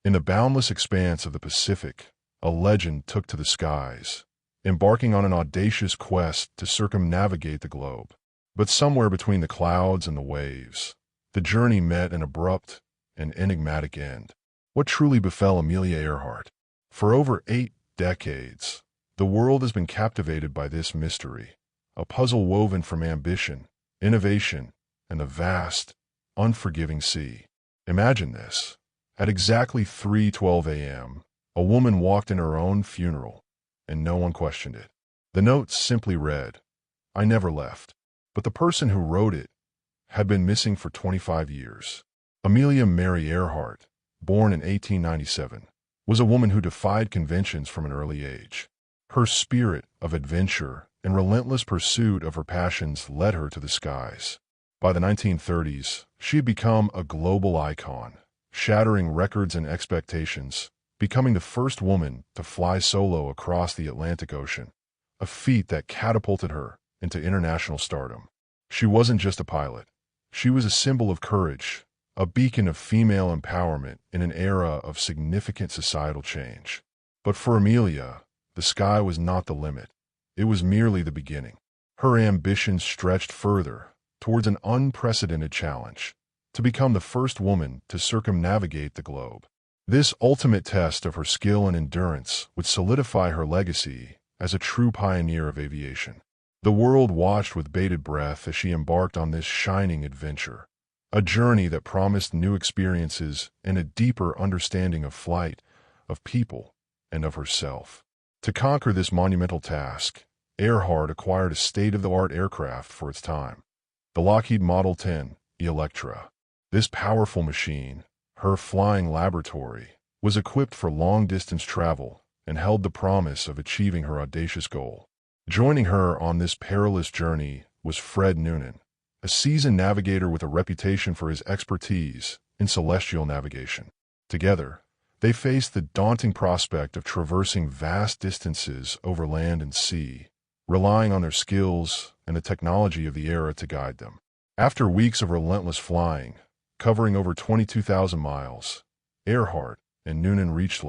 In the boundless expanse of the Pacific, a legend took to the skies, embarking on an audacious quest to circumnavigate the globe. But somewhere between the clouds and the waves, the journey met an abrupt and enigmatic end. What truly befell Amelia Earhart? For over 8 decades, the world has been captivated by this mystery, a puzzle woven from ambition, innovation, and the vast, unforgiving sea. Imagine this. At exactly 3:12 a.m., a woman walked in her own funeral, and no one questioned it. The note simply read, "I never left." But the person who wrote it had been missing for 25 years. Amelia Mary Earhart, born in 1897, was a woman who defied conventions from an early age. Her spirit of adventure and relentless pursuit of her passions led her to the skies. By the 1930s, she had become a global icon, shattering records and expectations, becoming the first woman to fly solo across the Atlantic Ocean, a feat that catapulted her into international stardom. She wasn't just a pilot. She was a symbol of courage, a beacon of female empowerment in an era of significant societal change. But for Amelia, the sky was not the limit. It was merely the beginning. Her ambitions stretched further, towards an unprecedented challenge, to become the first woman to circumnavigate the globe. This ultimate test of her skill and endurance would solidify her legacy as a true pioneer of aviation. The world watched with bated breath as she embarked on this shining adventure, a journey that promised new experiences and a deeper understanding of flight, of people, and of herself. To conquer this monumental task, Earhart acquired a state-of-the-art aircraft for its time, the Lockheed Model 10 Electra. This powerful machine, her flying laboratory, was equipped for long-distance travel and held the promise of achieving her audacious goal. Joining her on this perilous journey was Fred Noonan, a seasoned navigator with a reputation for his expertise in celestial navigation. Together, they faced the daunting prospect of traversing vast distances over land and sea, relying on their skills and the technology of the era to guide them. After weeks of relentless flying, covering over 22,000 miles, Earhart and Noonan reached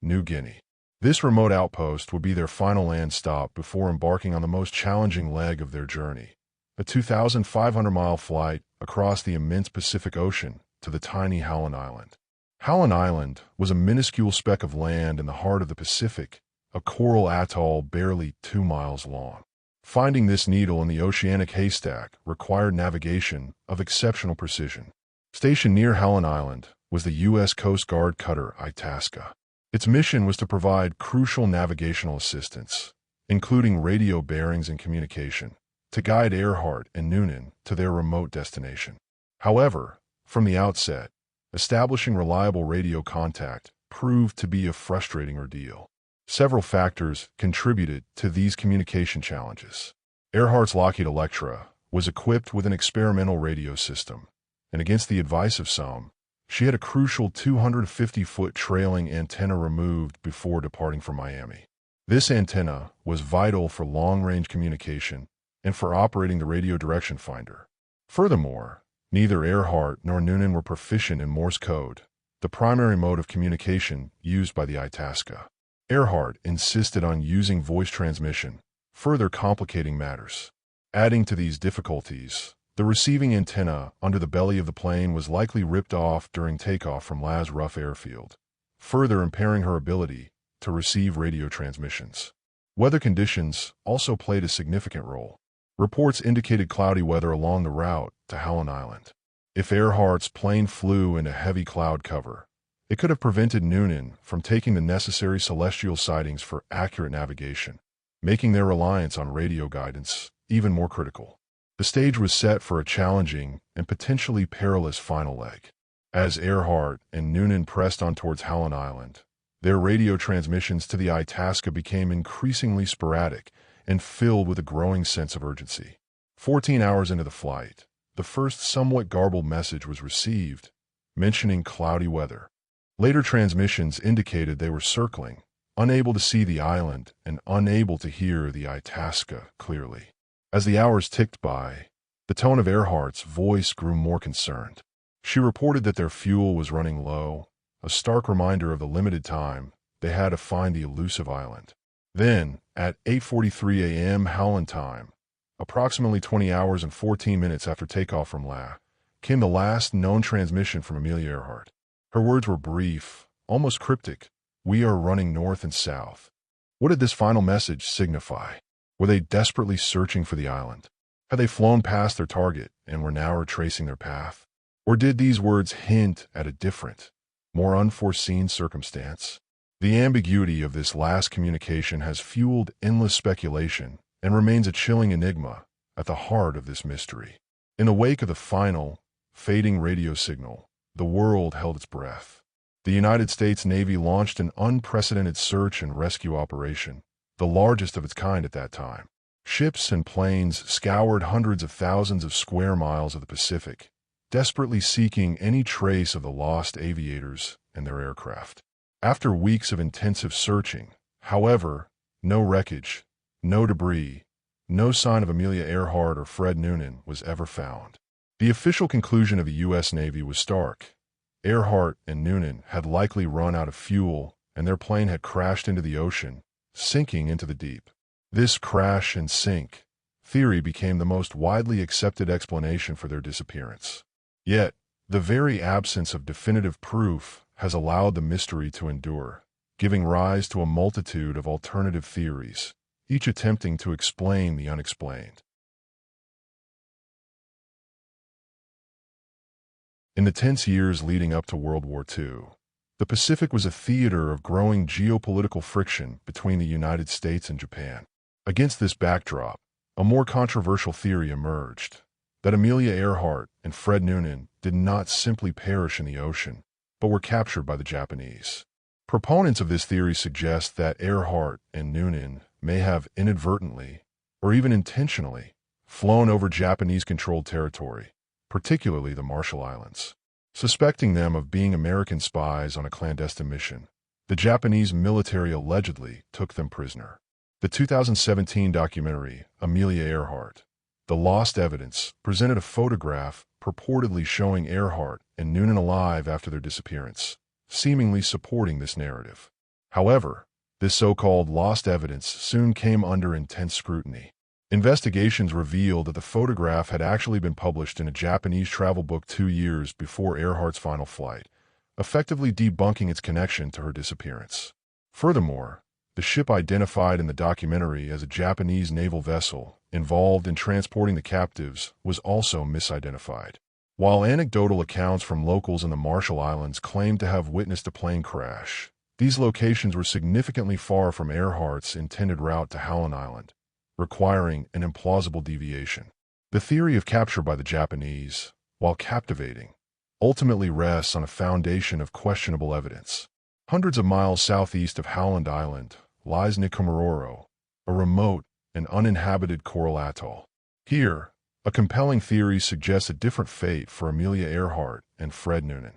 New Guinea. This remote outpost would be their final land stop before embarking on the most challenging leg of their journey, a 2,500-mile flight across the immense Pacific Ocean to the tiny Howland Island. Howland Island was a minuscule speck of land in the heart of the Pacific, a coral atoll barely 2 miles long. Finding this needle in the oceanic haystack required navigation of exceptional precision. Stationed near Howland Island was the U.S. Coast Guard cutter Itasca. Its mission was to provide crucial navigational assistance, including radio bearings and communication, to guide Earhart and Noonan to their remote destination. However, from the outset, establishing reliable radio contact proved to be a frustrating ordeal. Several factors contributed to these communication challenges. Earhart's Lockheed Electra was equipped with an experimental radio system, and against the advice of some, she had a crucial 250-foot trailing antenna removed before departing for Miami. This antenna was vital for long-range communication and for operating the radio direction finder. Furthermore, neither Earhart nor Noonan were proficient in Morse code, the primary mode of communication used by the Itasca. Earhart insisted on using voice transmission, further complicating matters. Adding to these difficulties, the receiving antenna under the belly of the plane was likely ripped off during takeoff from Las Ruff Airfield, further impairing her ability to receive radio transmissions. Weather conditions also played a significant role. Reports indicated cloudy weather along the route to Howland Island. If Earhart's plane flew into heavy cloud cover, it could have prevented Noonan from taking the necessary celestial sightings for accurate navigation, making their reliance on radio guidance even more critical. The stage was set for a challenging and potentially perilous final leg. As Earhart and Noonan pressed on towards Howland Island, their radio transmissions to the Itasca became increasingly sporadic and filled with a growing sense of urgency. 14 hours into the flight, the first somewhat garbled message was received, mentioning cloudy weather. Later transmissions indicated they were circling, unable to see the island and unable to hear the Itasca clearly. As the hours ticked by, the tone of Earhart's voice grew more concerned. She reported that their fuel was running low, a stark reminder of the limited time they had to find the elusive island. Then, at 8:43 a.m. Howland time, approximately 20 hours and 14 minutes after takeoff from La, came the last known transmission from Amelia Earhart. Her words were brief, almost cryptic. "We are running north and south." What did this final message signify? Were they desperately searching for the island? Had they flown past their target and were now retracing their path? Or did these words hint at a different, more unforeseen circumstance? The ambiguity of this last communication has fueled endless speculation and remains a chilling enigma at the heart of this mystery. In the wake of the final, fading radio signal, the world held its breath. The United States Navy launched an unprecedented search and rescue operation, the largest of its kind at that time. Ships and planes scoured hundreds of thousands of square miles of the Pacific, desperately seeking any trace of the lost aviators and their aircraft. After weeks of intensive searching, however, no wreckage, no debris, no sign of Amelia Earhart or Fred Noonan was ever found. The official conclusion of the U.S. Navy was stark. Earhart and Noonan had likely run out of fuel, and their plane had crashed into the ocean, sinking into the deep. This crash and sink theory became the most widely accepted explanation for their disappearance. Yet, the very absence of definitive proof has allowed the mystery to endure, giving rise to a multitude of alternative theories, each attempting to explain the unexplained. In the tense years leading up to World War II, the Pacific was a theater of growing geopolitical friction between the United States and Japan. Against this backdrop, a more controversial theory emerged, that Amelia Earhart and Fred Noonan did not simply perish in the ocean, but were captured by the Japanese. Proponents of this theory suggest that Earhart and Noonan may have inadvertently, or even intentionally, flown over Japanese-controlled territory, particularly the Marshall Islands. Suspecting them of being American spies on a clandestine mission, the Japanese military allegedly took them prisoner. The 2017 documentary, Amelia Earhart, The Lost Evidence, presented a photograph purportedly showing Earhart and Noonan alive after their disappearance, seemingly supporting this narrative. However, this so-called lost evidence soon came under intense scrutiny. Investigations revealed that the photograph had actually been published in a Japanese travel book 2 years before Earhart's final flight, effectively debunking its connection to her disappearance. Furthermore, the ship identified in the documentary as a Japanese naval vessel involved in transporting the captives was also misidentified. While anecdotal accounts from locals in the Marshall Islands claimed to have witnessed a plane crash, these locations were significantly far from Earhart's intended route to Howland Island, requiring an implausible deviation. The theory of capture by the Japanese, while captivating, ultimately rests on a foundation of questionable evidence. Hundreds of miles southeast of Howland Island lies Nikomaroro, a remote and uninhabited coral atoll. Here, a compelling theory suggests a different fate for Amelia Earhart and Fred Noonan,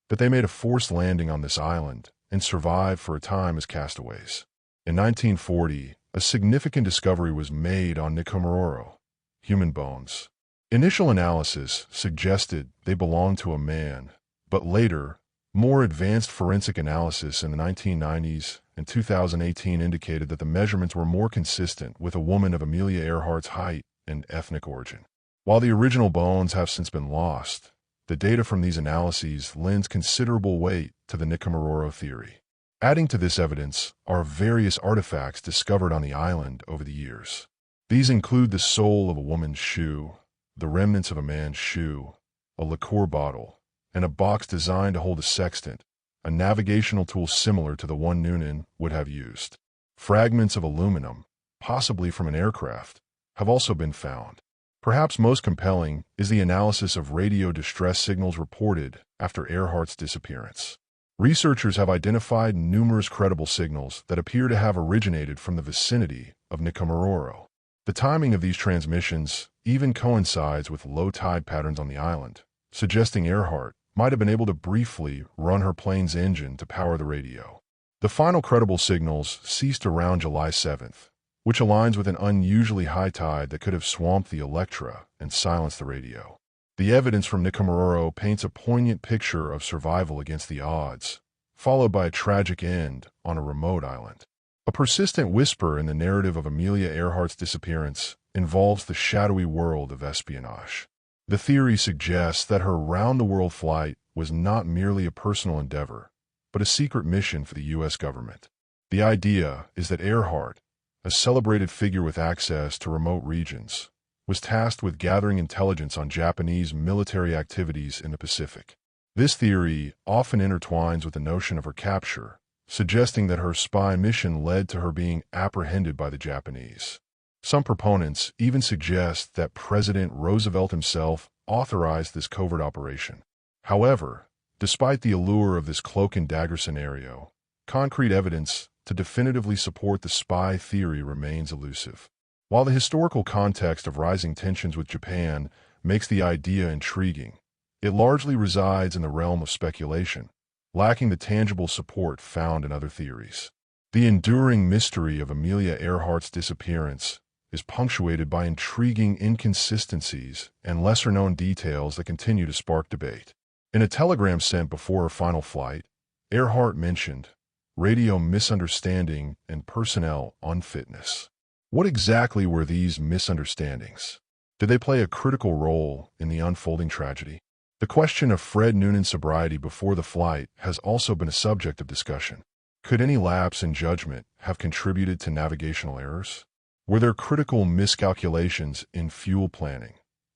that they made a forced landing on this island and survived for a time as castaways. In 1940, a significant discovery was made on Nikomaroro, human bones. Initial analysis suggested they belonged to a man, but later, more advanced forensic analysis in the 1990s and 2018 indicated that the measurements were more consistent with a woman of Amelia Earhart's height and ethnic origin. While the original bones have since been lost, the data from these analyses lends considerable weight to the Nikomaroro theory. Adding to this evidence are various artifacts discovered on the island over the years. These include the sole of a woman's shoe, the remnants of a man's shoe, a liqueur bottle, and a box designed to hold a sextant, a navigational tool similar to the one Noonan would have used. Fragments of aluminum, possibly from an aircraft, have also been found. Perhaps most compelling is the analysis of radio distress signals reported after Earhart's disappearance. Researchers have identified numerous credible signals that appear to have originated from the vicinity of Nikomaroro. The timing of these transmissions even coincides with low tide patterns on the island, suggesting Earhart might have been able to briefly run her plane's engine to power the radio. The final credible signals ceased around July 7th, which aligns with an unusually high tide that could have swamped the Electra and silenced the radio. The evidence from Nikomaroro paints a poignant picture of survival against the odds, followed by a tragic end on a remote island. A persistent whisper in the narrative of Amelia Earhart's disappearance involves the shadowy world of espionage. The theory suggests that her round-the-world flight was not merely a personal endeavor, but a secret mission for the U.S. government. The idea is that Earhart, a celebrated figure with access to remote regions, was tasked with gathering intelligence on Japanese military activities in the Pacific. This theory often intertwines with the notion of her capture, suggesting that her spy mission led to her being apprehended by the Japanese. Some proponents even suggest that President Roosevelt himself authorized this covert operation. However, despite the allure of this cloak-and-dagger scenario, concrete evidence to definitively support the spy theory remains elusive. While the historical context of rising tensions with Japan makes the idea intriguing, it largely resides in the realm of speculation, lacking the tangible support found in other theories. The enduring mystery of Amelia Earhart's disappearance is punctuated by intriguing inconsistencies and lesser-known details that continue to spark debate. In a telegram sent before her final flight, Earhart mentioned radio misunderstanding and personnel unfitness. What exactly were these misunderstandings? Did they play a critical role in the unfolding tragedy? The question of Fred Noonan's sobriety before the flight has also been a subject of discussion. Could any lapse in judgment have contributed to navigational errors? Were there critical miscalculations in fuel planning,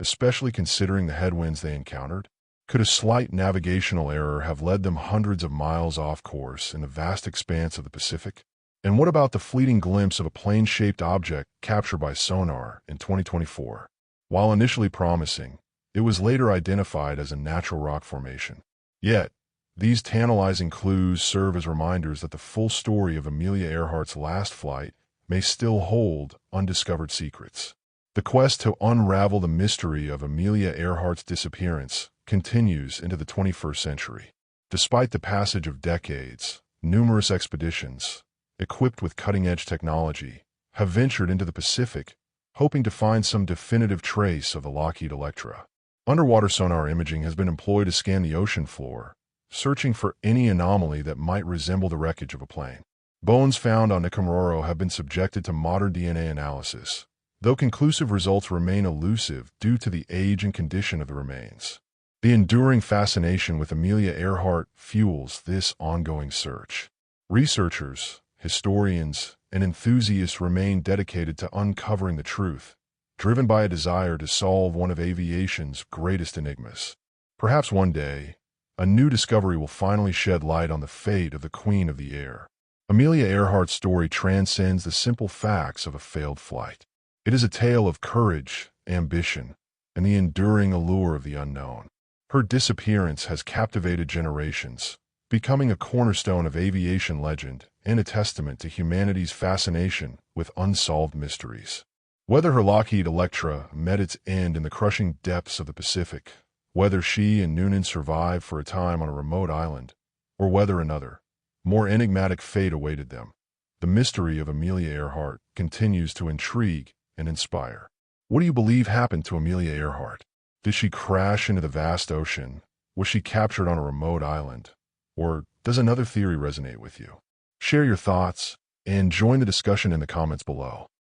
especially considering the headwinds they encountered? Could a slight navigational error have led them hundreds of miles off course in the vast expanse of the Pacific? And what about the fleeting glimpse of a plane-shaped object captured by sonar in 2024? While initially promising, it was later identified as a natural rock formation. Yet, these tantalizing clues serve as reminders that the full story of Amelia Earhart's last flight may still hold undiscovered secrets. The quest to unravel the mystery of Amelia Earhart's disappearance continues into the 21st century. Despite the passage of decades, numerous expeditions, equipped with cutting-edge technology, have ventured into the Pacific, hoping to find some definitive trace of the Lockheed Electra. Underwater sonar imaging has been employed to scan the ocean floor, searching for any anomaly that might resemble the wreckage of a plane. Bones found on Nicaragua have been subjected to modern DNA analysis, though conclusive results remain elusive due to the age and condition of the remains. The enduring fascination with Amelia Earhart fuels this ongoing search. Researchers, historians, and enthusiasts remain dedicated to uncovering the truth, driven by a desire to solve one of aviation's greatest enigmas. Perhaps one day, a new discovery will finally shed light on the fate of the Queen of the Air. Amelia Earhart's story transcends the simple facts of a failed flight. It is a tale of courage, ambition, and the enduring allure of the unknown. Her disappearance has captivated generations, becoming a cornerstone of aviation legend and a testament to humanity's fascination with unsolved mysteries. Whether her Lockheed Electra met its end in the crushing depths of the Pacific, whether she and Noonan survived for a time on a remote island, or whether another, more enigmatic fate awaited them, the mystery of Amelia Earhart continues to intrigue and inspire. What do you believe happened to Amelia Earhart? Did she crash into the vast ocean? Was she captured on a remote island? Or does another theory resonate with you? Share your thoughts and join the discussion in the comments below.